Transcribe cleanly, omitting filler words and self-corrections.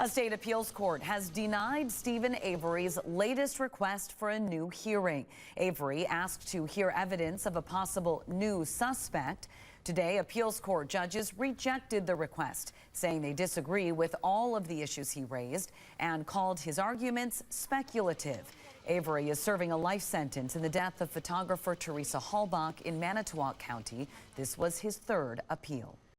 A state appeals court has denied Steven Avery's latest request for a new hearing. Avery asked to hear evidence of a possible new suspect. Today, appeals court judges rejected the request, saying they disagree with all of the issues he raised and called his arguments speculative. Avery is serving a life sentence in the death of photographer Teresa Halbach in Manitowoc County. This was his third appeal.